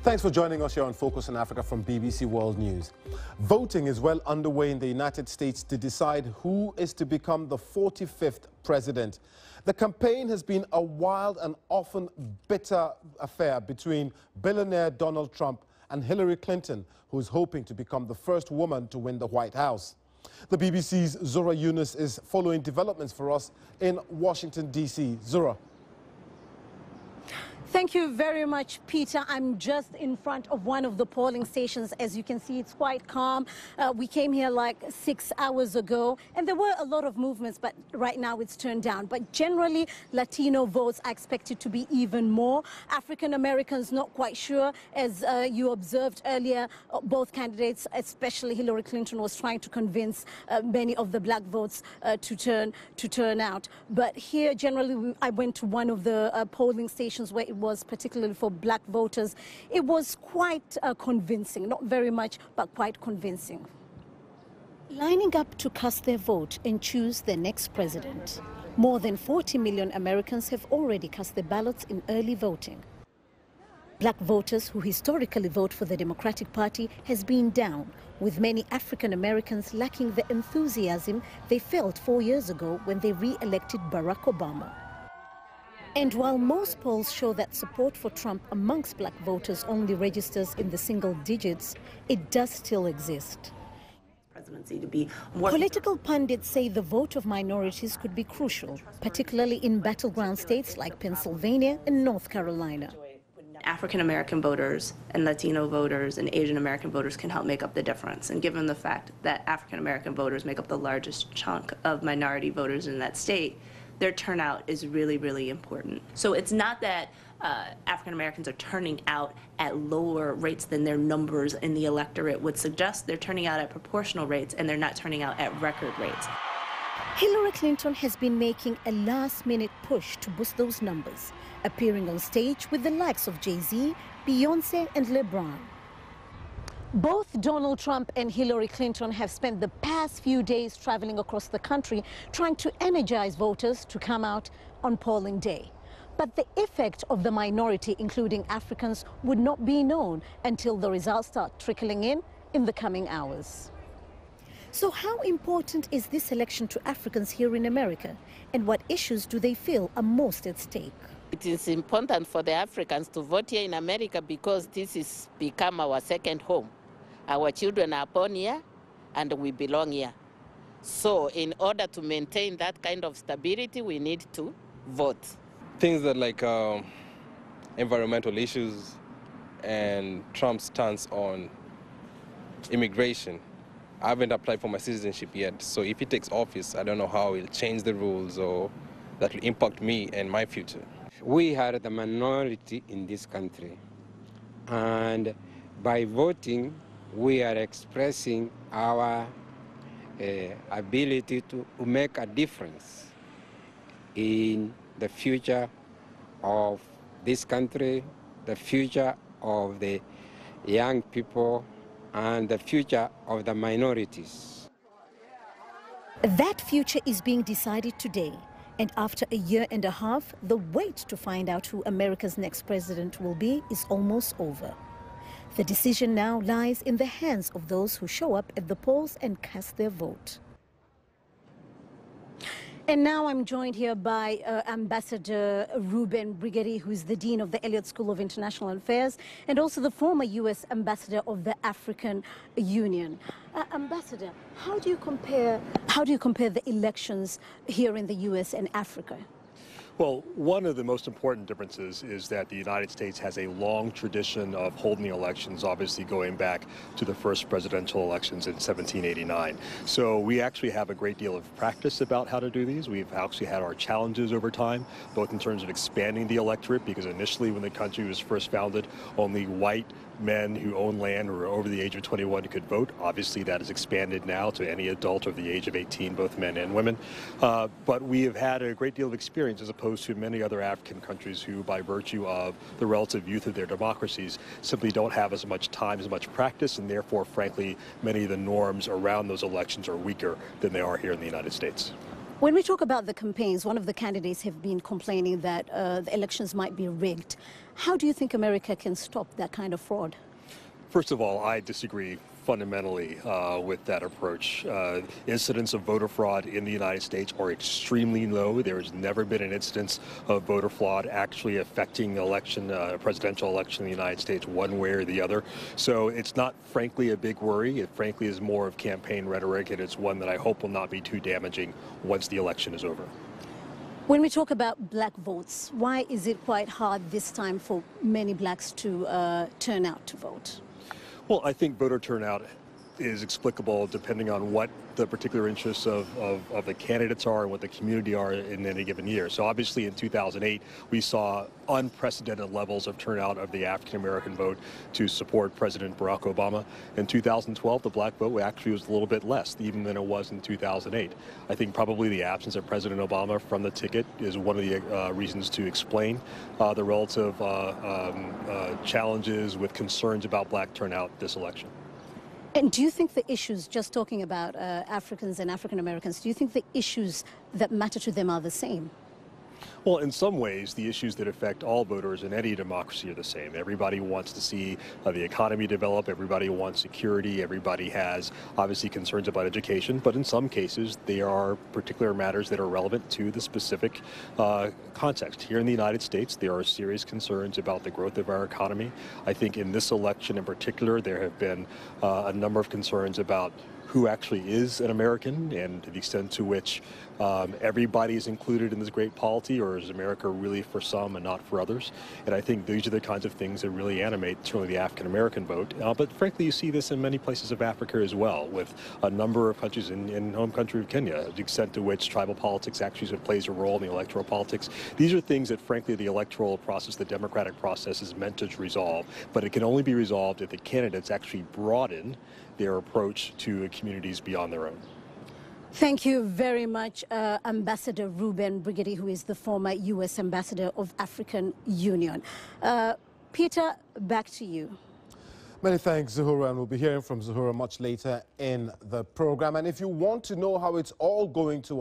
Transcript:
Thanks for joining us here on Focus on Africa from BBC World News. Voting is well underway in the United States to decide who is to become the 45th president. The campaign has been a wild and often bitter affair between billionaire Donald Trump and Hillary Clinton, who is hoping to become the first woman to win the White House. The BBC's Zura Yunus is following developments for us in Washington, D.C. Zura. Thank you very much, Peter. I'm just in front of one of the polling stations. As you can see, it's quite calm. We came here like 6 hours ago, and there were a lot of movements, but right now it's turned down. But generally, Latino votes are expected to be even more. African Americans, not quite sure. As you observed earlier, both candidates, especially Hillary Clinton, was trying to convince many of the black votes to turn out. But here, generally, I went to one of the polling stations where it was particularly for black voters. It was quite convincing, not very much, but quite convincing. Lining up to cast their vote and choose their next president. More than 40 million Americans have already cast their ballots in early voting. Black voters who historically vote for the Democratic Party has been down, with many African Americans lacking the enthusiasm they felt 4 years ago when they re-elected Barack Obama. And while most polls show that support for Trump amongst black voters only registers in the single digits, it does still exist. Political pundits say the vote of minorities could be crucial, particularly in battleground states like Pennsylvania and North Carolina. African American voters and Latino voters and Asian American voters can help make up the difference. And given the fact that African American voters make up the largest chunk of minority voters in that state, their turnout is really, really important. So it's not that African Americans are turning out at lower rates than their numbers in the electorate would suggest. They're turning out at proportional rates, and they're not turning out at record rates. Hillary Clinton has been making a last-minute push to boost those numbers, appearing on stage with the likes of Jay-Z, Beyonce, and LeBron. Both Donald Trump and Hillary Clinton have spent the past few days traveling across the country trying to energize voters to come out on polling day. But the effect of the minority, including Africans, would not be known until the results start trickling in the coming hours. So how important is this election to Africans here in America? And what issues do they feel are most at stake? It is important for the Africans to vote here in America because this has become our second home. Our children are born here and we belong here. So in order to maintain that kind of stability, we need to vote. Things that like environmental issues and Trump's stance on immigration. I haven't applied for my citizenship yet, so if he takes office, I don't know how he'll change the rules or that will impact me and my future. We are the minority in this country, and by voting, we are expressing our ability to make a difference in the future of this country, the future of the young people, and the future of the minorities. That future is being decided today. And after a year and a half, the wait to find out who America's next president will be is almost over. The decision now lies in the hands of those who show up at the polls and cast their vote. And now I'm joined here by Ambassador Ruben Brigady, who is the Dean of the Elliott School of International Affairs, and also the former U.S. Ambassador of the African Union. Ambassador, how do you compare the elections here in the U.S. and Africa? Well, one of the most important differences is that the United States has a long tradition of holding elections, obviously going back to the first presidential elections in 1789. So we actually have a great deal of practice about how to do these. We've actually had our challenges over time, both in terms of expanding the electorate, because initially when the country was first founded, only white men who own land or were over the age of 21 could vote. Obviously, that has expanded now to any adult over the age of 18, both men and women. But we have had a great deal of experience as opposed to many other African countries who, by virtue of the relative youth of their democracies, simply don't have as much time, as much practice, and therefore, frankly, many of the norms around those elections are weaker than they are here in the United States. When we talk about the campaigns, one of the candidates have been complaining that the elections might be rigged. How do you think America can stop that kind of fraud? First of all, I disagree fundamentally with that approach. Incidents of voter fraud in the United States are extremely low. There has never been an instance of voter fraud actually affecting election, presidential election in the United States one way or the other. So it's not, frankly, a big worry. It, frankly, is more of campaign rhetoric, and it's one that I hope will not be too damaging once the election is over. When we talk about black votes, why is it quite hard this time for many blacks to turn out to vote? Well, I think voter turnout is explicable depending on what the particular interests of the candidates are and what the community are in any given year. So obviously in 2008, we saw unprecedented levels of turnout of the African-American vote to support President Barack Obama. In 2012, the black vote actually was a little bit less even than it was in 2008. I think probably the absence of President Obama from the ticket is one of the reasons to explain the relative challenges with concerns about black turnout this election. And do you think the issues, just talking about Africans and African Americans, do you think the issues that matter to them are the same? Well, in some ways, the issues that affect all voters in any democracy are the same. Everybody wants to see the economy develop. Everybody wants security. Everybody has, obviously, concerns about education. But in some cases, there are particular matters that are relevant to the specific context. Here in the United States, there are serious concerns about the growth of our economy. I think in this election in particular, there have been a number of concerns about who actually is an American and to the extent to which everybody is included in this great polity, or is America really for some and not for others? And I think these are the kinds of things that really animate certainly the African-American vote. But frankly, you see this in many places of Africa as well, with a number of countries in home country of Kenya, the extent to which tribal politics actually plays a role in the electoral politics. These are things that, frankly, the electoral process, the democratic process, is meant to resolve. But it can only be resolved if the candidates actually broaden their approach to communities beyond their own. Thank you very much, Ambassador Reuben Brigidi, who is the former U.S. Ambassador of African Union. Peter, back to you. Many thanks, Zuhura, and we'll be hearing from Zuhura much later in the program. And if you want to know how it's all going to